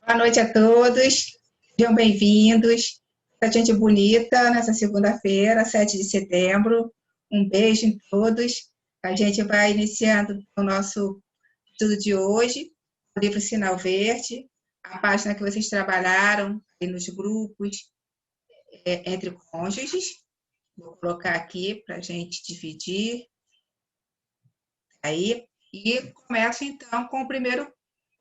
Boa noite a todos, sejam bem-vindos. A gente bonita nessa segunda-feira, 7 de setembro. Um beijo em todos. A gente vai iniciando o nosso estudo de hoje, o livro Sinal Verde, a página que vocês trabalharam aí nos grupos entre cônjuges. Vou colocar aqui para a gente dividir aí. E começo então com o primeiro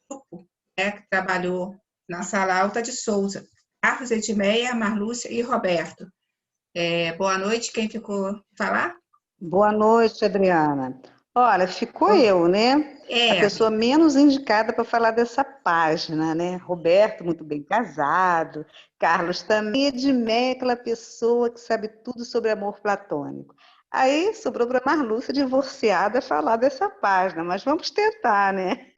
grupo, que trabalhou na Sala Alta de Souza. Carlos, Edmeia, Marlúcia e Roberto. Boa noite, quem ficou falar? Boa noite, Adriana. Olha, ficou eu, né? A pessoa menos indicada para falar dessa página, né? Roberto, muito bem casado. Carlos também. Edmeia, aquela pessoa que sabe tudo sobre amor platônico. Aí sobrou para Marlúcia, divorciada, falar dessa página, mas vamos tentar, né?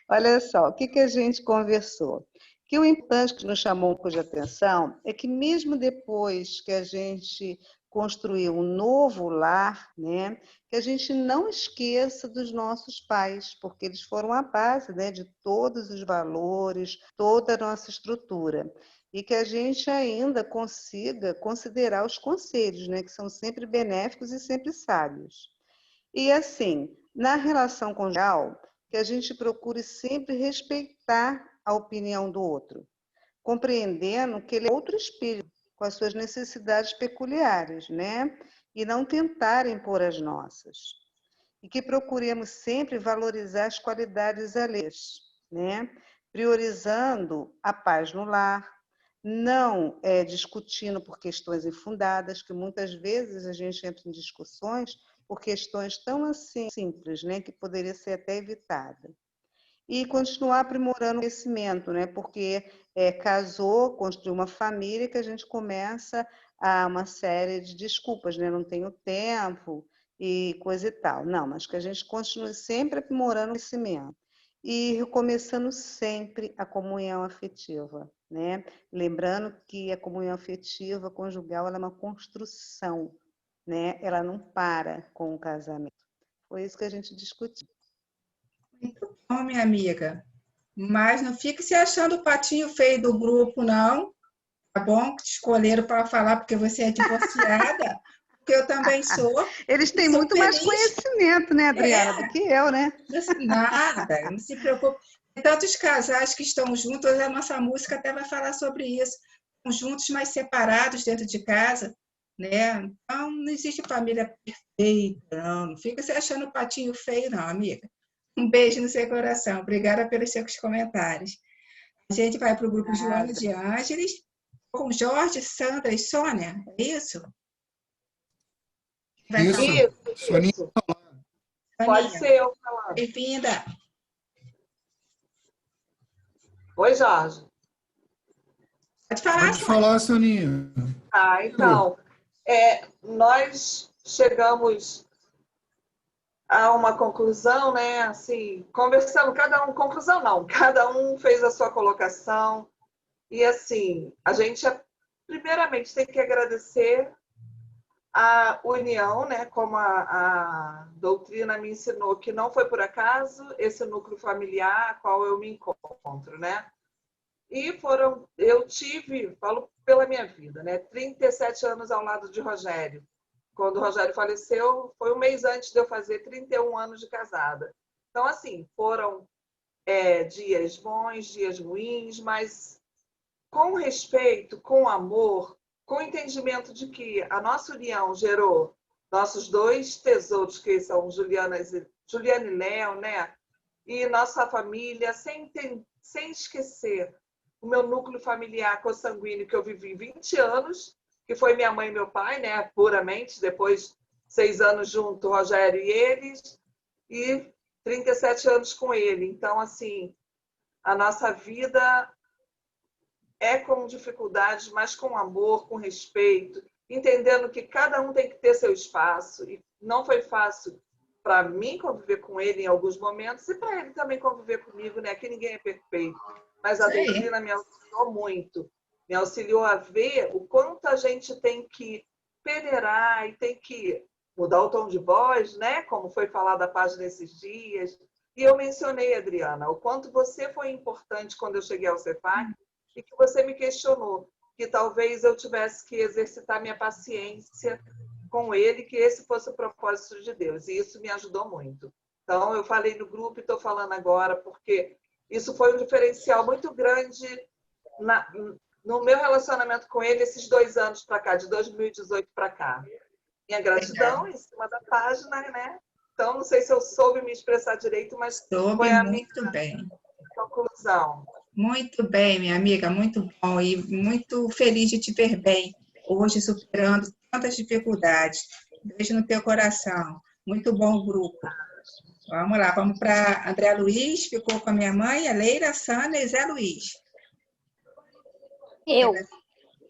Olha só, o que a gente conversou? Que o importante que nos chamou um pouco de atenção é que mesmo depois que a gente construiu um novo lar, né, que a gente não esqueça dos nossos pais, porque eles foram a base, né, de todos os valores, toda a nossa estrutura. E que a gente ainda consiga considerar os conselhos, né, que são sempre benéficos e sempre sábios. E assim, na relação conjugal, que a gente procure sempre respeitar a opinião do outro, compreendendo que ele é outro espírito, com as suas necessidades peculiares, né? E não tentar impor as nossas. E que procuremos sempre valorizar as qualidades alheias, né? Priorizando a paz no lar, não discutindo por questões infundadas, que muitas vezes a gente entra em discussões por questões tão assim simples, né, que poderia ser até evitada. E continuar aprimorando o conhecimento, né, porque casou, construiu uma família, que a gente começa a uma série de desculpas, né, não tenho tempo e coisa e tal. Não, mas que a gente continue sempre aprimorando o conhecimento e recomeçando sempre a comunhão afetiva, né? Lembrando que a comunhão afetiva conjugal ela é uma construção, né? Ela não para com o casamento. Foi isso que a gente discutiu. Muito bom, minha amiga. Mas não fique se achando o patinho feio do grupo, não. Tá bom? Que te escolheram para falar porque você é divorciada, porque eu também sou. Eles E têm sou muito mais feliz. conhecimento, né, Adriana, do que eu, né? Nada, não se preocupe. Tem tantos casais que estão juntos, a nossa música até vai falar sobre isso. Estão juntos, mas separados dentro de casa, né? Então, não existe família perfeita, não. Não fica se achando patinho feio, não, amiga. Um beijo no seu coração. Obrigada pelos seus comentários. A gente vai para o grupo Joana Nada. de Ângeles, com Jorge, Sandra e Sônia. É isso? Vai Isso, falar. Soninha. Isso. Pode Soninha, ser eu falando. bem-vinda. Oi, Jorge. Pode falar, Pode Sônia. falar, Soninha. Então, nós chegamos a uma conclusão, né? Assim, conversando, conclusão não, cada um fez a sua colocação. E assim, a gente primeiramente tem que agradecer a união, né? Como a doutrina me ensinou, que não foi por acaso esse núcleo familiar a qual eu me encontro, né? E eu tive, falo pela minha vida, né? 37 anos ao lado de Rogério. Quando o Rogério faleceu, foi um mês antes de eu fazer 31 anos de casada. Então, assim, foram dias bons, dias ruins, mas com respeito, com amor, com o entendimento de que a nossa união gerou nossos dois tesouros, que são Juliana e Léo, né? E nossa família, sem esquecer o meu núcleo familiar consanguíneo, que eu vivi 20 anos, que foi minha mãe e meu pai, né? Puramente, depois 6 anos junto, o Rogério e eles, e 37 anos com ele. Então, assim, a nossa vida é com dificuldades, mas com amor, com respeito, entendendo que cada um tem que ter seu espaço. E não foi fácil para mim conviver com ele em alguns momentos e para ele também conviver comigo, né? Que ninguém é perfeito. Mas a doutrina me auxiliou muito. Me auxiliou a ver o quanto a gente tem que peneirar e tem que mudar o tom de voz, né? Como foi falado a página esses dias, E eu mencionei, Adriana, o quanto você foi importante quando eu cheguei ao Cefac e que você me questionou que talvez eu tivesse que exercitar minha paciência com ele, que esse fosse o propósito de Deus. E isso me ajudou muito. Então, eu falei no grupo e estou falando agora, porque isso foi um diferencial muito grande no meu relacionamento com ele esses 2 anos para cá, de 2018 para cá. Minha gratidão em cima da página, né? Então, não sei se eu soube me expressar direito, mas foi a minha conclusão. Muito bem, minha amiga, muito bom e muito feliz de te ver bem hoje, superando tantas dificuldades. Beijo no teu coração. Muito bom o grupo. Vamos lá, vamos para André Luiz, ficou com a minha mãe, a Leira, Sânia e Zé Luiz.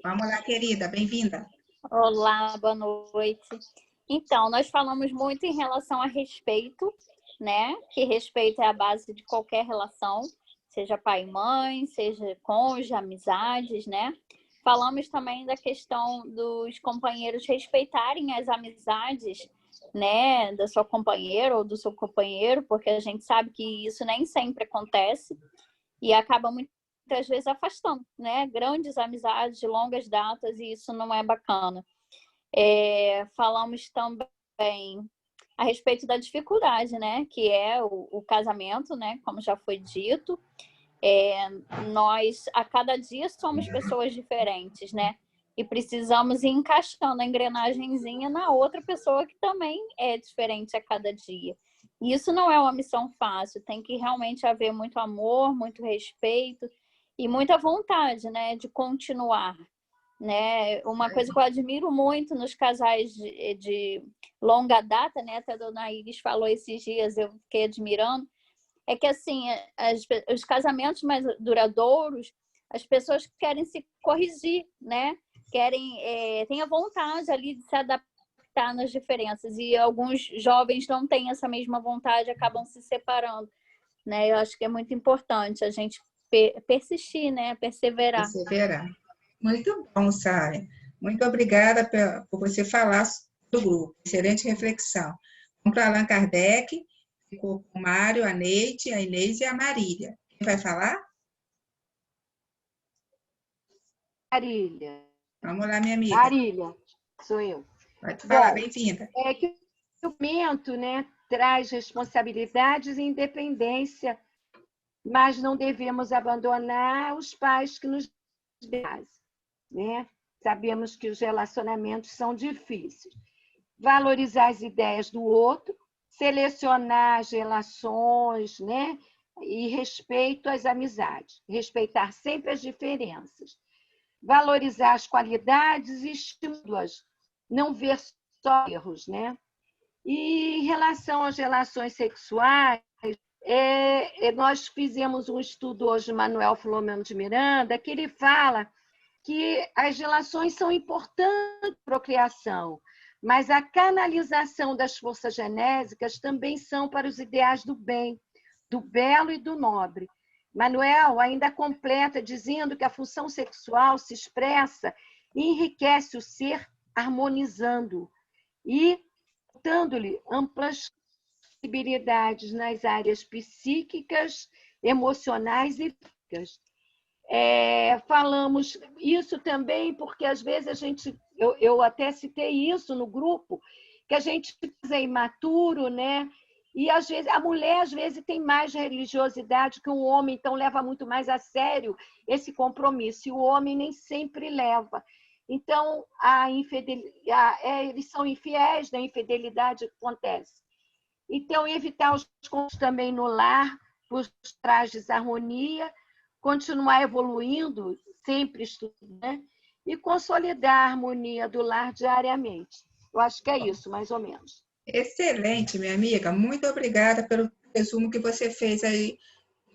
Vamos lá, querida, bem-vinda. Olá, boa noite. Então, nós falamos muito em relação a respeito, né? Que respeito é a base de qualquer relação, seja pai e mãe, seja cônjuge, amizades, né? Falamos também da questão dos companheiros respeitarem as amizades, né? Da sua companheira ou do seu companheiro, porque a gente sabe que isso nem sempre acontece e acaba muitas vezes afastando, né? Grandes amizades de longas datas e isso não é bacana. Falamos também a respeito da dificuldade, né? Que é o casamento, né? Como já foi dito. Nós, a cada dia, somos pessoas diferentes, né? E precisamos ir encaixando a engrenagenzinha na outra pessoa que também é diferente a cada dia. E isso não é uma missão fácil. Tem que realmente haver muito amor, muito respeito e muita vontade, né? De continuar. Né? Uma coisa que eu admiro muito nos casais de longa data, né? Até a dona Iris falou esses dias, eu fiquei admirando, é que assim, os casamentos mais duradouros, as pessoas querem se corrigir, né? Têm a vontade ali de se adaptar nas diferenças, e alguns jovens não têm essa mesma vontade, acabam se separando, né? Eu acho que é muito importante a gente persistir, né? Perseverar. Muito bom, Sara. Muito obrigada por você falar do grupo. Excelente reflexão. Vamos para Allan Kardec, ficou com o Mário, a Neide, a Inês e a Marília. Quem vai falar? Marília. Vamos lá, minha amiga. Marília, sou eu. Vai falar, bem-vinda. É que o momento, né, traz responsabilidades e independência, mas não devemos abandonar os pais que nos base, né? Sabemos que os relacionamentos são difíceis. Valorizar as ideias do outro, selecionar as relações, né? E respeito às amizades. Respeitar sempre as diferenças. Valorizar as qualidades e estimular-as. Não ver só erros, né? E em relação às relações sexuais, nós fizemos um estudo hoje, Manuel Filomeno de Miranda, que ele fala que as relações são importantes para a procriação, mas a canalização das forças genésicas também são para os ideais do bem, do belo e do nobre. Manuel ainda completa dizendo que a função sexual se expressa e enriquece o ser harmonizando e dando-lhe amplas possibilidades nas áreas psíquicas, emocionais e físicas. Falamos isso também porque, às vezes, eu até citei isso no grupo, que a gente é imaturo, né? E, às vezes, a mulher, às vezes, tem mais religiosidade que o homem, então leva muito mais a sério esse compromisso, e o homem nem sempre leva. Então, eles são infiéis, né? A infidelidade acontece. Então, evitar os conflitos também no lar, por trás de desarmonia, continuar evoluindo, sempre estudando, né? E consolidar a harmonia do lar diariamente. Eu acho que é isso, mais ou menos. Excelente, minha amiga. Muito obrigada pelo resumo que você fez aí,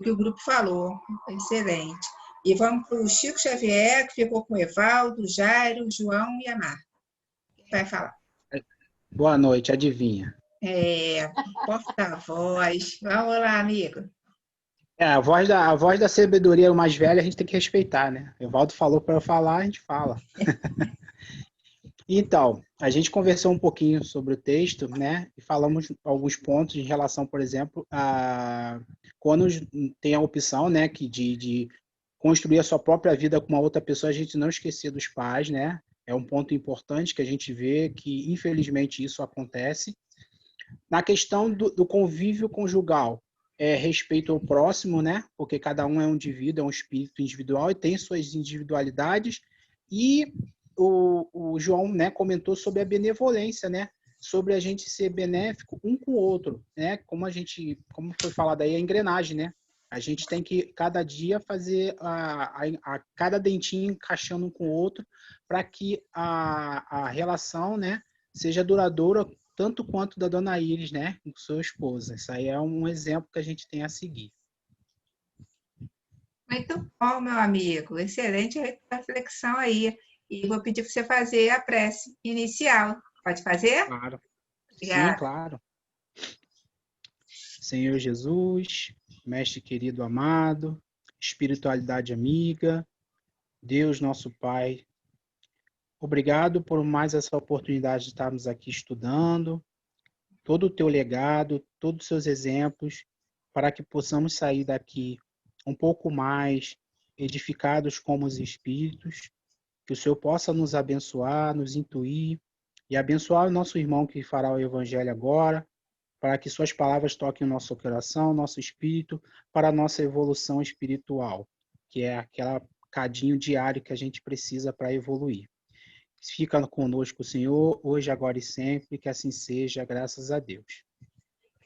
que o grupo falou. Excelente. E vamos para o Chico Xavier, que ficou com o Evaldo, Jairo, João e a Marta. Quem vai falar? Boa noite, adivinha. Porta-voz. Vamos lá, amigo. A voz da sabedoria mais velha a gente tem que respeitar, né? O Evaldo falou para eu falar, a gente fala. Então, a gente conversou um pouquinho sobre o texto, né? E falamos alguns pontos em relação, por exemplo, a quando tem a opção, né, de construir a sua própria vida com uma outra pessoa, a gente não esquecer dos pais, né? É um ponto importante que a gente vê que, infelizmente, isso acontece. Na questão do convívio conjugal, respeito ao próximo, né? Porque cada um é um indivíduo, é um espírito individual e tem suas individualidades. E o João, né, comentou sobre a benevolência, né? Sobre a gente ser benéfico um com o outro, né? Como foi falado aí, a engrenagem, né? A gente tem que, cada dia, fazer a cada dentinho encaixando um com o outro para que a relação, né, seja duradoura tanto quanto da dona Iris, né, com sua esposa. Isso aí é um exemplo que a gente tem a seguir. Muito bom, meu amigo. Excelente reflexão aí. E vou pedir para você fazer a prece inicial. Pode fazer? Claro. Obrigada. Sim, claro. Senhor Jesus, Mestre querido amado, espiritualidade amiga, Deus nosso Pai, obrigado por mais essa oportunidade de estarmos aqui estudando, todo o teu legado, todos os seus exemplos, para que possamos sair daqui um pouco mais edificados como os espíritos, que o Senhor possa nos abençoar, nos intuir e abençoar o nosso irmão que fará o evangelho agora, para que suas palavras toquem o nosso coração, o nosso espírito, para a nossa evolução espiritual, que é aquele cadinho diário que a gente precisa para evoluir. Fica conosco, Senhor, hoje, agora e sempre, que assim seja, graças a Deus.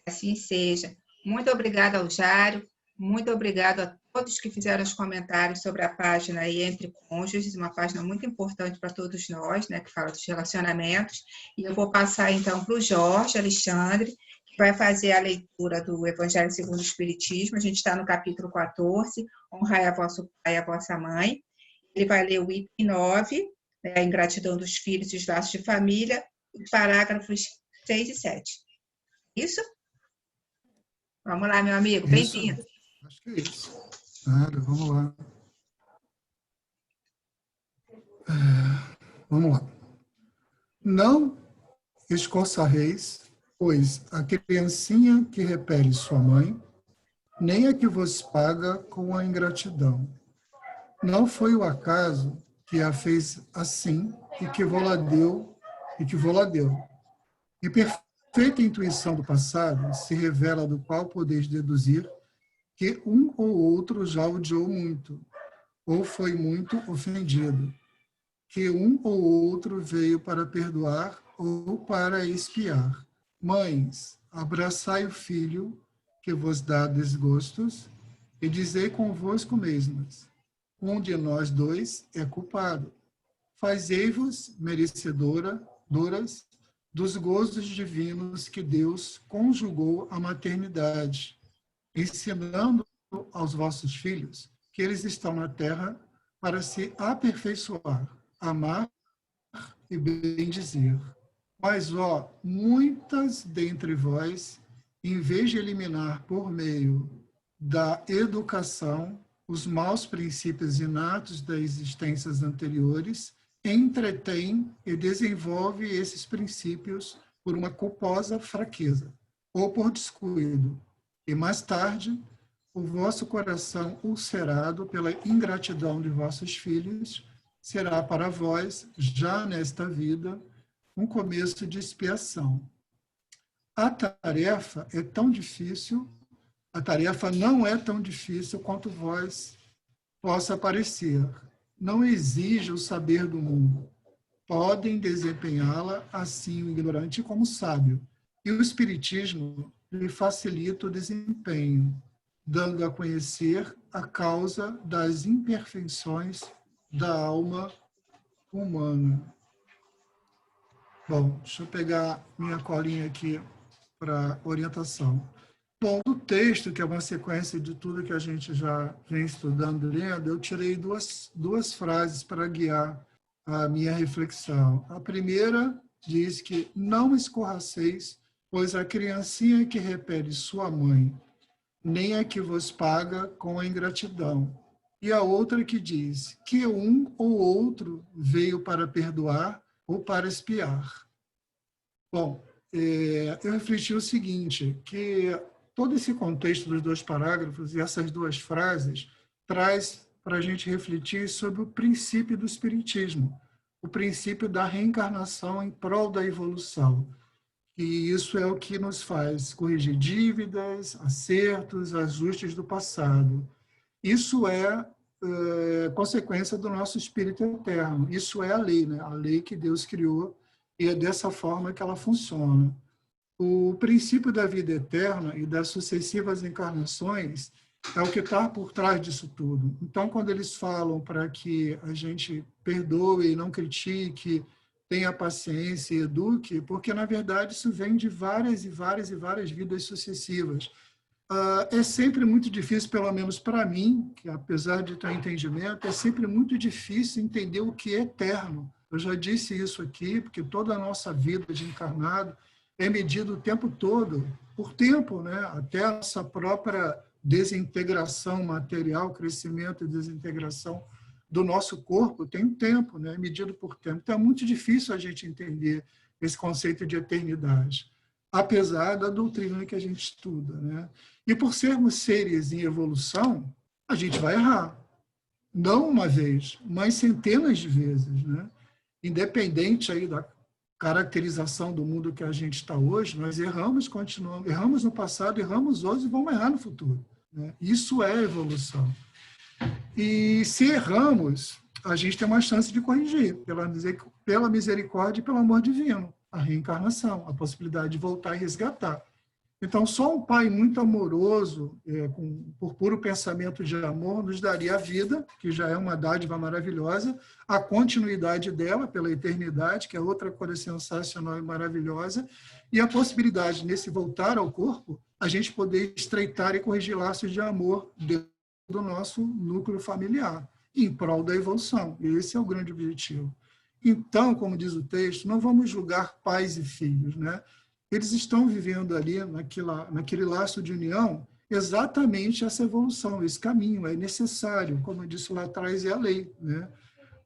Assim seja. Muito obrigada ao Jário, muito obrigado a todos que fizeram os comentários sobre a página aí Entre Cônjuges, uma página muito importante para todos nós, né, que fala dos relacionamentos. E eu vou passar, então, para o Jorge Alexandre, que vai fazer a leitura do Evangelho segundo o Espiritismo. A gente está no capítulo 14, Honrai a vosso pai e a vossa mãe. Ele vai ler o item 9, né, a ingratidão dos filhos e os laços de família, os parágrafos 6 e 7. Isso? Vamos lá, meu amigo, bem-vindo. Acho que é isso. Claro, vamos lá. Vamos lá. Não escorçarreis, pois a criancinha que repele sua mãe, nem a que vos paga com a ingratidão. Não foi o acaso que a fez assim e que vô-la deu. E perfeita intuição do passado se revela do qual podeis deduzir que um ou outro já odiou muito, ou foi muito ofendido, que um ou outro veio para perdoar ou para expiar. Mães, abraçai o filho que vos dá desgostos e dizei convosco mesmas, um de nós dois é culpado. Fazei-vos merecedoras dos gozos divinos que Deus conjugou à maternidade, ensinando aos vossos filhos que eles estão na terra para se aperfeiçoar, amar e bendizer. Mas, muitas dentre vós, em vez de eliminar por meio da educação os maus princípios inatos das existências anteriores, entretém e desenvolve esses princípios por uma culposa fraqueza ou por descuido. E mais tarde, o vosso coração ulcerado pela ingratidão de vossos filhos será para vós, já nesta vida, um começo de expiação. A tarefa não é tão difícil quanto vós possa parecer. Não exige o saber do mundo. Podem desempenhá-la assim o ignorante como o sábio. E o Espiritismo lhe facilita o desempenho, dando a conhecer a causa das imperfeições da alma humana. Bom, deixa eu pegar minha colinha aqui para orientação. Bom, do texto, que é uma sequência de tudo que a gente já vem estudando, lendo, eu tirei duas frases para guiar a minha reflexão. A primeira diz que não escorraceis, pois a criancinha que repele sua mãe, nem a que vos paga com a ingratidão. E a outra que diz que um ou outro veio para perdoar ou para espiar. Bom, eu refleti o seguinte, que todo esse contexto dos 2 parágrafos e essas 2 frases traz para a gente refletir sobre o princípio do espiritismo, o princípio da reencarnação em prol da evolução. E isso é o que nos faz corrigir dívidas, acertos, ajustes do passado. Isso é consequência do nosso espírito eterno. Isso é a lei, né? A lei que Deus criou, e é dessa forma que ela funciona. O princípio da vida eterna e das sucessivas encarnações é o que está por trás disso tudo. Então, quando eles falam para que a gente perdoe, não critique, tenha paciência e eduque, porque, na verdade, isso vem de várias e várias e várias vidas sucessivas. É sempre muito difícil, pelo menos para mim, que apesar de ter entendimento, é sempre muito difícil entender o que é eterno. Eu já disse isso aqui, porque toda a nossa vida de encarnado é medida o tempo todo, por tempo, né? Até a nossa própria desintegração material, crescimento e desintegração do nosso corpo tem um tempo, né? Medido por tempo. Então é muito difícil a gente entender esse conceito de eternidade, apesar da doutrina que a gente estuda, né? E por sermos seres em evolução, a gente vai errar. Não uma vez, mas centenas de vezes, né? Independente aí da caracterização do mundo que a gente está hoje, nós erramos, continuamos, erramos no passado, erramos hoje e vamos errar no futuro, né? Isso é evolução. E se erramos, a gente tem uma chance de corrigir, pela misericórdia e pelo amor divino, a reencarnação, a possibilidade de voltar e resgatar. Então, só um pai muito amoroso, por puro pensamento de amor, nos daria a vida, que já é uma dádiva maravilhosa, a continuidade dela pela eternidade, que é outra coisa sensacional e maravilhosa, e a possibilidade, nesse voltar ao corpo, a gente poder estreitar e corrigir laços de amor dentro do nosso núcleo familiar, em prol da evolução. E esse é o grande objetivo. Então, como diz o texto, não vamos julgar pais e filhos, né? Eles estão vivendo ali, naquele laço de união, exatamente essa evolução, esse caminho, é necessário, como eu disse lá atrás, é a lei, né?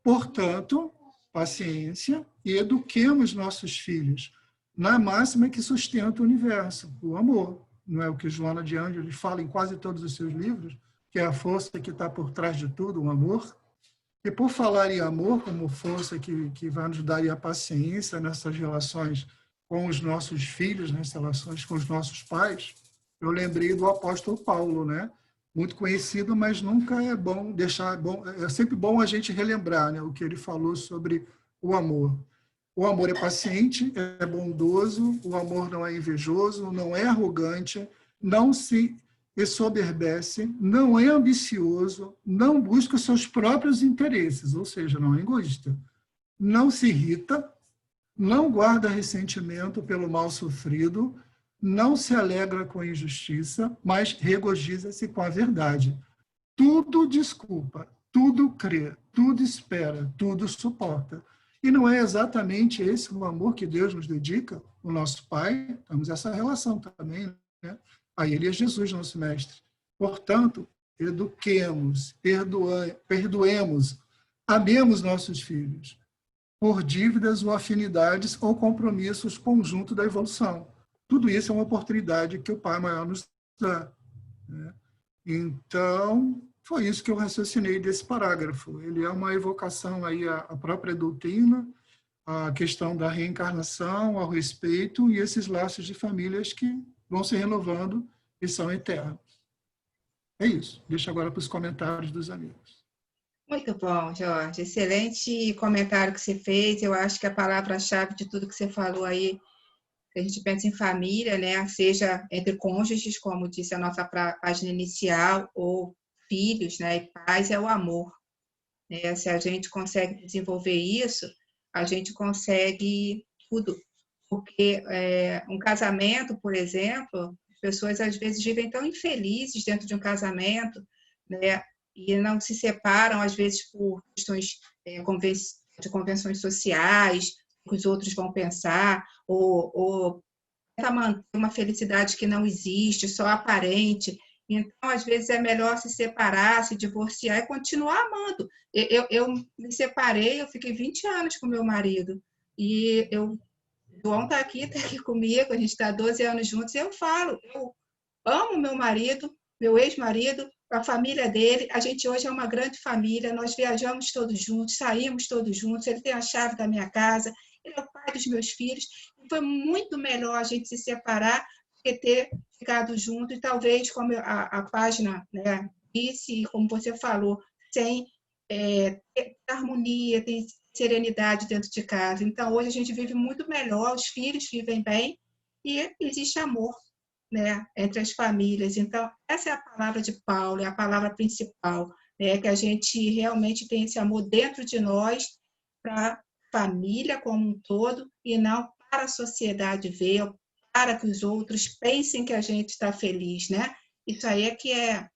Portanto, paciência e eduquemos nossos filhos na máxima que sustenta o universo, o amor. Não é o que Joana de Ângeles fala em quase todos os seus livros, que é a força que está por trás de tudo, o amor. E por falar em amor como força que vai nos dar a paciência nessas relações com os nossos filhos, nas relações com os nossos pais, eu lembrei do apóstolo Paulo, né? Muito conhecido, mas nunca é bom deixar... É sempre bom a gente relembrar, né, o que ele falou sobre o amor. O amor é paciente, é bondoso, o amor não é invejoso, não é arrogante, não se ensoberbece, não é ambicioso, não busca os seus próprios interesses, ou seja, não é egoísta, não se irrita, não guarda ressentimento pelo mal sofrido, não se alegra com a injustiça, mas regozija-se com a verdade. Tudo desculpa, tudo crê, tudo espera, tudo suporta. E não é exatamente esse o amor que Deus nos dedica, o nosso Pai? Temos essa relação também, né? A Ele é Jesus, nosso Mestre. Portanto, eduquemos, perdoemos, amemos nossos filhos, por dívidas ou afinidades ou compromissos conjunto da evolução. Tudo isso é uma oportunidade que o Pai Maior nos dá, né? Então, foi isso que eu raciocinei desse parágrafo. Ele é uma evocação aí à própria doutrina, à questão da reencarnação, ao respeito e esses laços de famílias que vão se renovando e são eternos. É isso. Deixo agora para os comentários dos amigos. Muito bom, Jorge. Excelente comentário que você fez. Eu acho que a palavra-chave de tudo que você falou aí, que a gente pensa em família, né? Seja entre cônjuges, como disse a nossa página inicial, ou filhos, né? E pais, é o amor, né? Se a gente consegue desenvolver isso, a gente consegue tudo. Porque um casamento, por exemplo, as pessoas às vezes vivem tão infelizes dentro de um casamento, né? E não se separam, às vezes, por questões de convenções sociais, que os outros vão pensar, ou tentar manter uma felicidade que não existe, só aparente. Então, às vezes, é melhor se separar, se divorciar e continuar amando. Eu me separei, eu fiquei 20 anos com meu marido, E o João está aqui comigo, a gente está há 12 anos juntos, e eu falo, eu amo meu marido, meu ex-marido, a família dele, a gente hoje é uma grande família, nós viajamos todos juntos, saímos todos juntos, ele tem a chave da minha casa, ele é o pai dos meus filhos, e foi muito melhor a gente se separar do que ter ficado junto, e talvez, como a página, né, disse, e como você falou, sem ter harmonia, tem serenidade dentro de casa. Então, hoje a gente vive muito melhor, os filhos vivem bem, e existe amor, né, entre as famílias. Então, essa é a palavra de Paulo, é a palavra principal, né, que a gente realmente tem esse amor dentro de nós para a família como um todo e não para a sociedade ver, para que os outros pensem que a gente está feliz, né? Isso aí é que é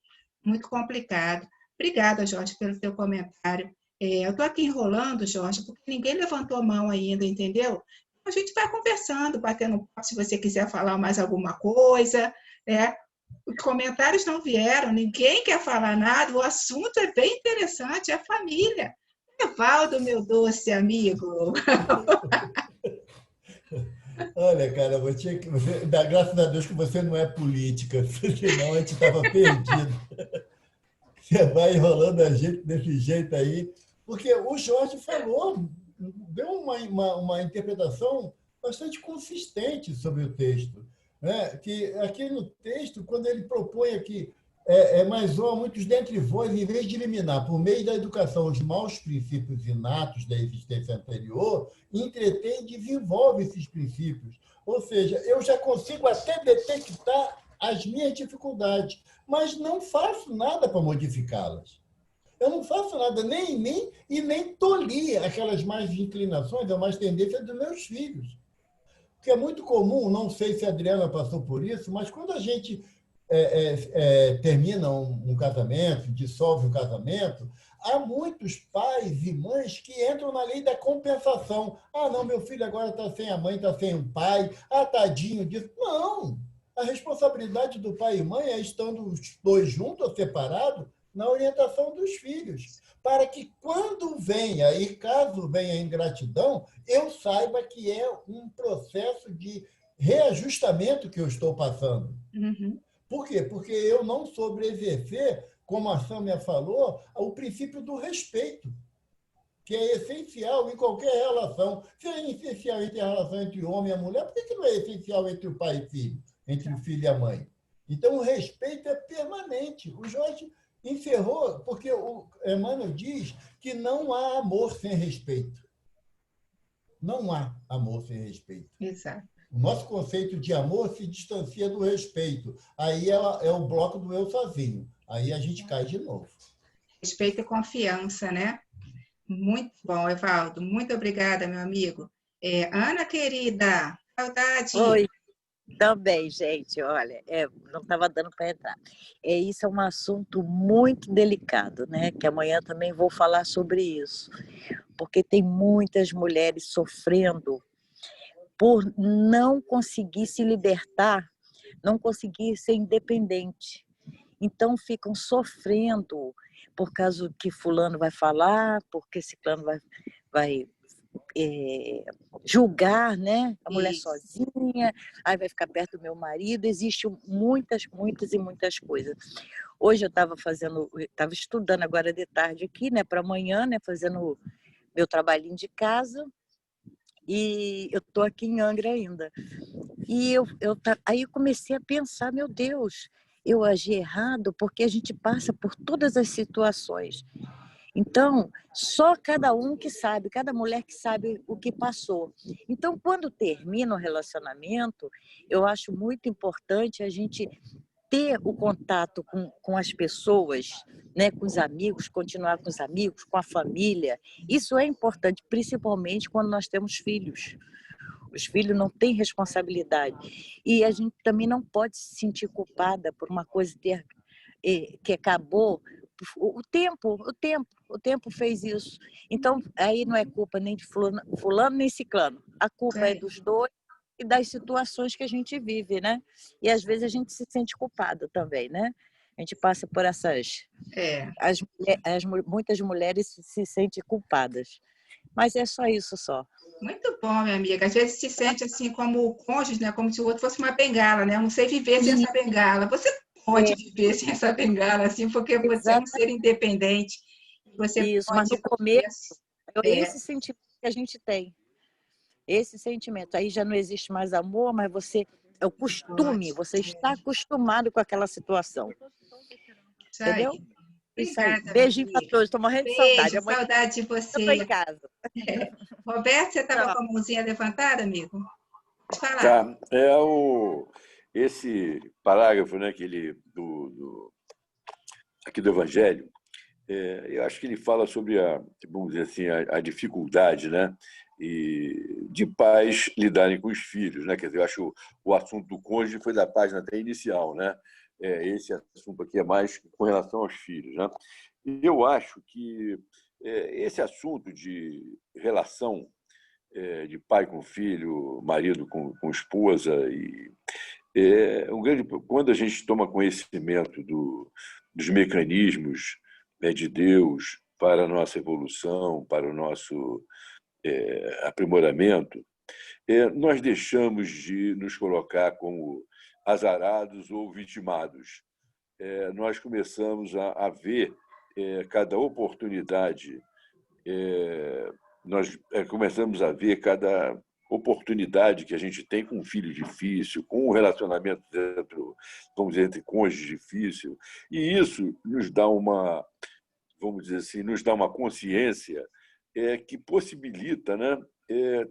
muito complicado. Obrigada, Jorge, pelo teu comentário. Eu estou aqui enrolando, Jorge, porque ninguém levantou a mão ainda, entendeu? A gente vai conversando, batendo um papo, se você quiser falar mais alguma coisa, né? Os comentários não vieram, ninguém quer falar nada, o assunto é bem interessante, é a família. Evaldo, meu doce amigo. Olha, cara, dá graças a Deus que você não é política, senão a gente estava perdido. Você vai enrolando a gente desse jeito aí, porque o Jorge falou, deu uma interpretação bastante consistente sobre o texto, né? Que aqui no texto, quando ele propõe aqui, mas ó, muitos dentre vós, em vez de eliminar, por meio da educação, os maus princípios inatos da existência anterior, entretém e desenvolve esses princípios. Ou seja, eu já consigo até detectar as minhas dificuldades, mas não faço nada para modificá-las. Eu não faço nada nem em mim e nem tolir aquelas mais inclinações, as mais tendências dos meus filhos. Porque é muito comum, não sei se a Adriana passou por isso, mas quando a gente termina um casamento, dissolve o casamento, há muitos pais e mães que entram na lei da compensação. Ah, não, meu filho agora está sem a mãe, está sem o pai, ah, tadinho disso. Não! A responsabilidade do pai e mãe é estando os dois juntos ou separados na orientação dos filhos, para que quando venha, e caso venha a ingratidão, eu saiba que é um processo de reajustamento que eu estou passando. Uhum. Por quê? Porque eu não soube exercer, como a Sâmia falou, o princípio do respeito, que é essencial em qualquer relação. Se é essencial entre a relação entre o homem e a mulher, por que não é essencial entre o pai e o filho, entre o filho e a mãe? Então, o respeito é permanente. O Jorge encerrou, porque o Emmanuel diz que não há amor sem respeito. Não há amor sem respeito. Exato. O nosso conceito de amor se distancia do respeito. Aí é o bloco do eu sozinho. Aí a gente cai de novo. Respeito e confiança, né? Muito bom, Evaldo. Muito obrigada, meu amigo. Ana, querida, saudade. Oi, também, gente. Olha, não estava dando para entrar. Isso é um assunto muito delicado, né? Que amanhã também vou falar sobre isso. Porque tem muitas mulheres sofrendo por não conseguir se libertar, não conseguir ser independente. Então, ficam sofrendo por causa que fulano vai falar, porque ciclano vai julgar, né? A mulher sozinha, aí vai ficar perto do meu marido. Existem muitas e muitas coisas. Hoje eu estava estudando agora de tarde aqui, né, para amanhã, né, fazendo meu trabalhinho de casa. E eu estou aqui em Angra ainda. E aí eu comecei a pensar, meu Deus, eu agi errado porque a gente passa por todas as situações. Então, só cada um que sabe, cada mulher que sabe o que passou. Então, quando termina o relacionamento, eu acho muito importante a gente ter o contato com as pessoas, né, com os amigos, continuar com os amigos, com a família. Isso é importante, principalmente quando nós temos filhos. Os filhos não têm responsabilidade. E a gente também não pode se sentir culpada por uma coisa que acabou. O tempo fez isso. Então, aí não é culpa nem de fulano nem ciclano. A culpa é dos dois e das situações que a gente vive, né? E às vezes a gente se sente culpado também, né? A gente passa por essas... Muitas mulheres se sentem culpadas. Mas é só isso só. Muito bom, minha amiga. Às vezes se sente assim como cônjuge, né? Como se o outro fosse uma bengala, né? Eu não sei viver sem essa bengala. Você pode viver sem essa bengala, assim, porque você é um ser independente. Você Isso, mas pode... no começo, esse sentimento que a gente tem. Esse sentimento. Aí já não existe mais amor, mas você é o costume, você está acostumado com aquela situação. Isso aí. Entendeu? Isso aí. Obrigada, Beijinho para todos. Estou morrendo de saudade. Beijo, saudade de Eu você. estou em casa. Roberto, você estava com a mãozinha levantada, amigo? Pode falar. Tá. Esse parágrafo, né, aqui do Evangelho, eu acho que ele fala sobre vamos dizer assim, a dificuldade, né, de pais lidarem com os filhos, né? Quer dizer, eu acho o assunto do cônjuge foi da página até inicial, né? Esse assunto aqui é mais com relação aos filhos, né? Eu acho que esse assunto de relação de pai com filho, marido com esposa, quando a gente toma conhecimento dos mecanismos, né, de Deus para a nossa evolução, para o nosso aprimoramento, nós deixamos de nos colocar como azarados ou vitimados. Nós começamos a ver cada oportunidade, nós começamos a ver cada oportunidade que a gente tem com um filho difícil, com um relacionamento vamos dizer, entre cônjuges difícil, e isso nos dá vamos dizer assim, nos dá uma consciência que possibilita, né,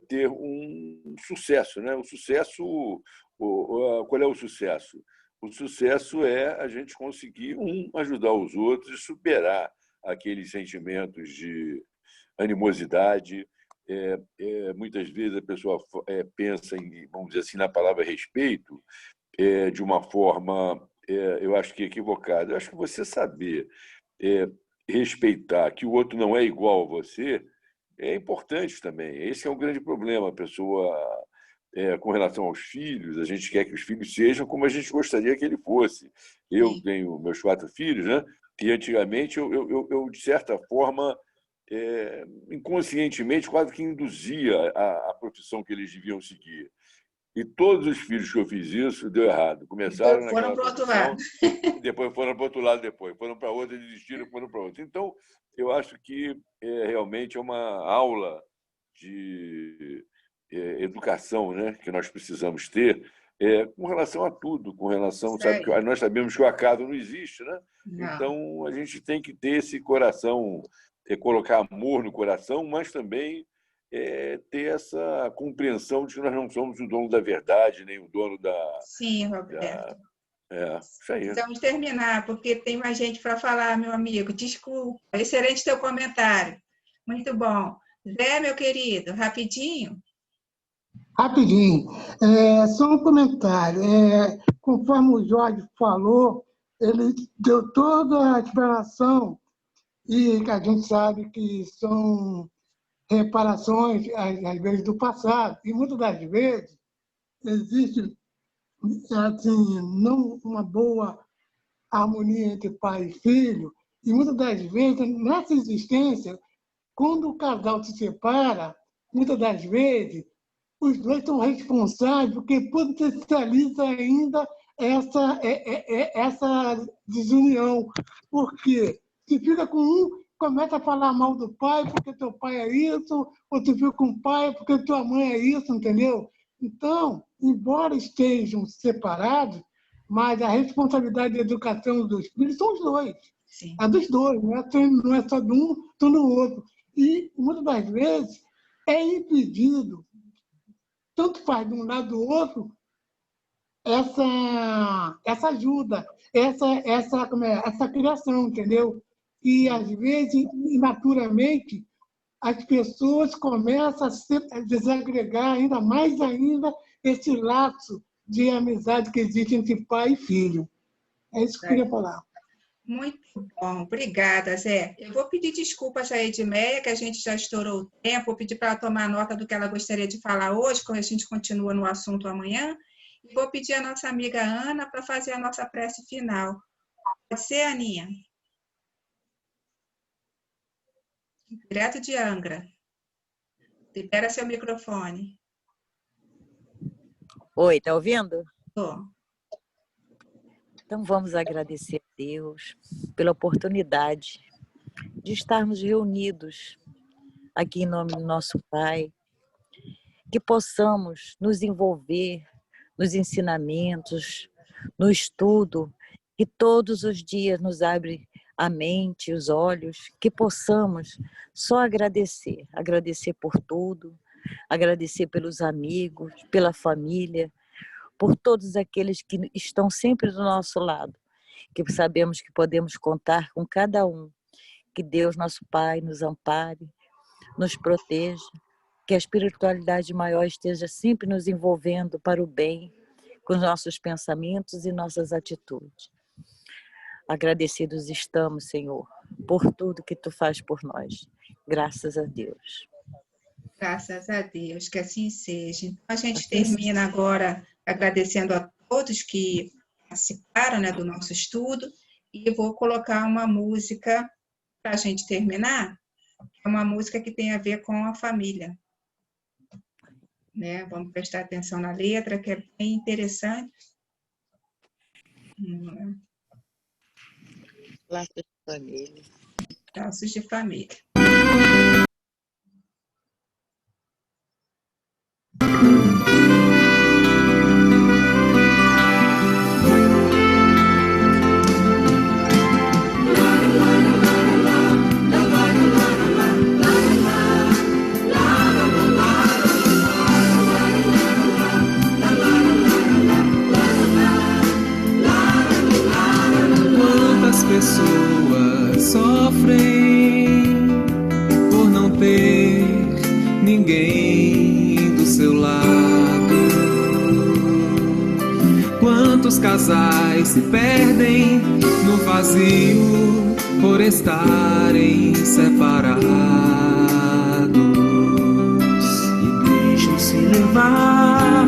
ter um sucesso, né? O sucesso, qual é o sucesso? O sucesso é a gente conseguir ajudar os outros e superar aqueles sentimentos de animosidade. Muitas vezes a pessoa pensa vamos dizer assim, na palavra respeito de uma forma, eu acho que equivocada. Eu acho que você saber respeitar que o outro não é igual a você é importante também. Esse é um grande problema. A pessoa, com relação aos filhos, a gente quer que os filhos sejam como a gente gostaria que ele fosse. Eu tenho meus 4 filhos, né? E antigamente eu de certa forma, inconscientemente, quase que induzia a profissão que eles deviam seguir. E todos os filhos que eu fiz isso, deu errado. Começaram naquela profissão, depois foram para o outro lado, foram para outra, desistiram, foram para outra. Então, eu acho que realmente é uma aula de educação, né, que nós precisamos ter com relação a tudo, com relação... Sabe, que nós sabemos que o acaso não existe, né? Não. Então, a gente tem que ter esse coração, colocar amor no coração, mas também ter essa compreensão de que nós não somos o dono da verdade, nem o dono da... Sim, Roberto. Isso aí. Precisamos terminar, porque tem mais gente para falar, meu amigo. Desculpa. Excelente teu comentário. Muito bom. Zé, meu querido, rapidinho. Rapidinho. Só um comentário. Conforme o Jorge falou, ele deu toda a explanação e a gente sabe que são reparações, às vezes, do passado. E, muitas das vezes, existe assim, não uma boa harmonia entre pai e filho. E, muitas das vezes, nessa existência, quando o casal se separa, muitas das vezes, os dois são responsáveis porque potencializa ainda essa desunião. Porque se fica com um, começa a falar mal do pai porque teu pai é isso, ou tu fica com o pai porque tua mãe é isso, entendeu? Então, embora estejam separados, mas a responsabilidade da educação dos filhos são os dois. Sim. A dos dois, não é só de um, só do outro. E, muitas das vezes, é impedido, tanto faz de um lado do outro, essa ajuda, essa criação, entendeu? E, às vezes, inaturalmente, as pessoas começam a desagregar ainda esse laço de amizade que existe entre pai e filho. É isso que eu queria falar. Muito bom, obrigada, Zé. Eu vou pedir desculpas a Edmeia, que a gente já estourou o tempo, vou pedir para ela tomar nota do que ela gostaria de falar hoje, quando a gente continua no assunto amanhã, e vou pedir a nossa amiga Ana para fazer a nossa prece final. Pode ser, Aninha? Direto de Angra. Libera seu microfone. Oi, tá ouvindo? Tô. Então vamos agradecer a Deus pela oportunidade de estarmos reunidos aqui em nome do nosso Pai, que possamos nos envolver nos ensinamentos, no estudo, que todos os dias nos abre a mente, os olhos, que possamos só agradecer por tudo, agradecer pelos amigos, pela família, por todos aqueles que estão sempre do nosso lado, que sabemos que podemos contar com cada um, que Deus, nosso Pai, nos ampare, nos proteja, que a espiritualidade maior esteja sempre nos envolvendo para o bem, com os nossos pensamentos e nossas atitudes. Agradecidos estamos, Senhor, por tudo que Tu faz por nós. Graças a Deus. Graças a Deus, que assim seja. Então, a gente termina agora agradecendo a todos que participaram, né, do nosso estudo, e vou colocar uma música para a gente terminar, é uma música que tem a ver com a família. Né? Vamos prestar atenção na letra, que é bem interessante. Laços de família. Laços de família. Pessoas sofrem por não ter ninguém do seu lado. Quantos casais se perdem no vazio por estarem separados e deixam-se levar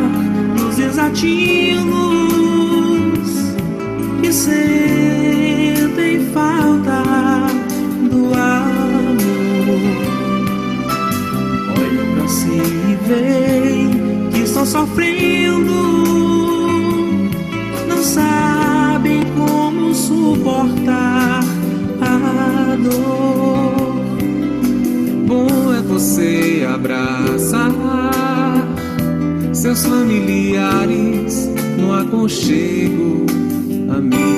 nos desatinos e sentem falta do amor. Olham pra si e veem que estão sofrendo, não sabem como suportar a dor. Bom é você abraçar seus familiares no aconchego, amigo.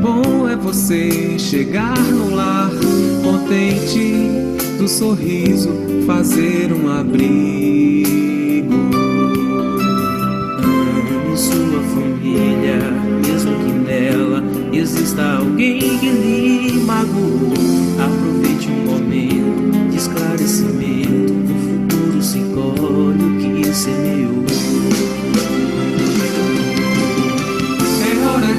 Bom é você chegar no lar contente, do sorriso fazer um abrigo. Ame sua família, mesmo que nela exista alguém que lhe magoou. Aproveite um momento de esclarecimento, no futuro se colhe o que semeou.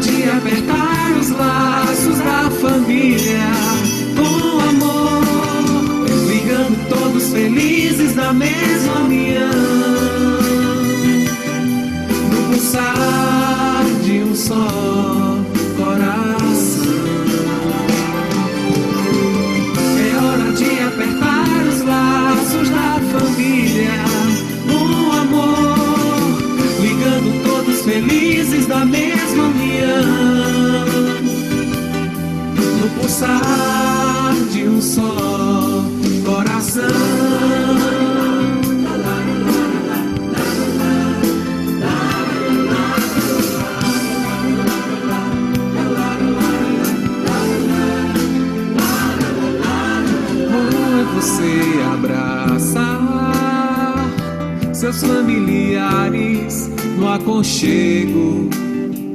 De apertar os laços da família com amor, ligando todos felizes na mesma união, no pulsar de um só coração. É hora de apertar os laços da família com amor, ligando todos felizes da mesma união, no pulsar de um só coração. Bom é você abraçar seus familiares no aconchego,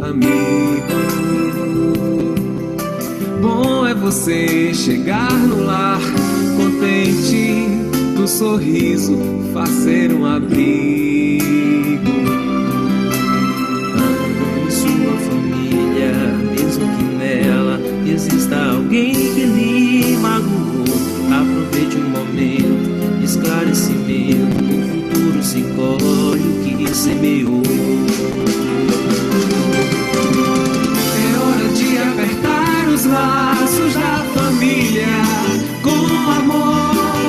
amigo. Bom é você chegar no lar contente, do sorriso fazer um abrigo. Ame sua família, mesmo que nela exista alguém que lhe magoou. Aproveite um momento de esclarecimento, no futuro se colhe o que semeou. É hora de apertar os laços da família com amor,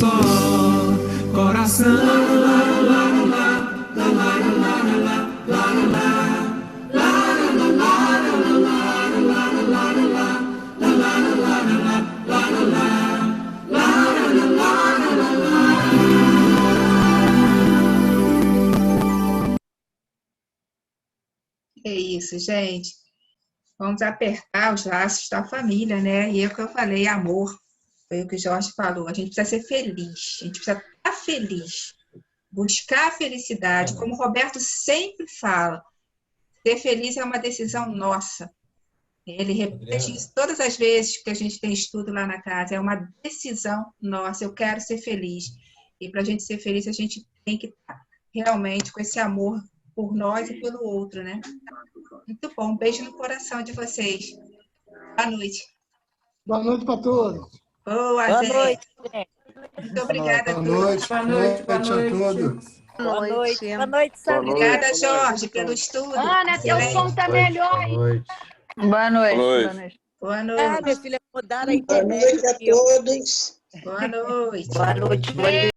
só coração. É isso, gente. Vamos apertar os laços da família, né? E é o que eu falei, amor. Foi o que o Jorge falou. A gente precisa ser feliz. A gente precisa estar feliz. Buscar a felicidade. Como o Roberto sempre fala, ser feliz é uma decisão nossa. Ele repete isso todas as vezes que a gente tem estudo lá na casa. É uma decisão nossa. Eu quero ser feliz. E para a gente ser feliz, a gente tem que estar realmente com esse amor por nós e pelo outro, né? Muito bom. Um beijo no coração de vocês. Boa noite. Boa noite para todos. Boa noite. Muito obrigada a todos. Boa noite a todos. Boa noite. Boa noite, Sabrina. Obrigada, Jorge, pelo estudo. Ana, teu som está melhor aí. Boa noite. Boa noite. Ah, minha filha, mudaram a internet. Boa noite a todos. Boa noite. Boa noite.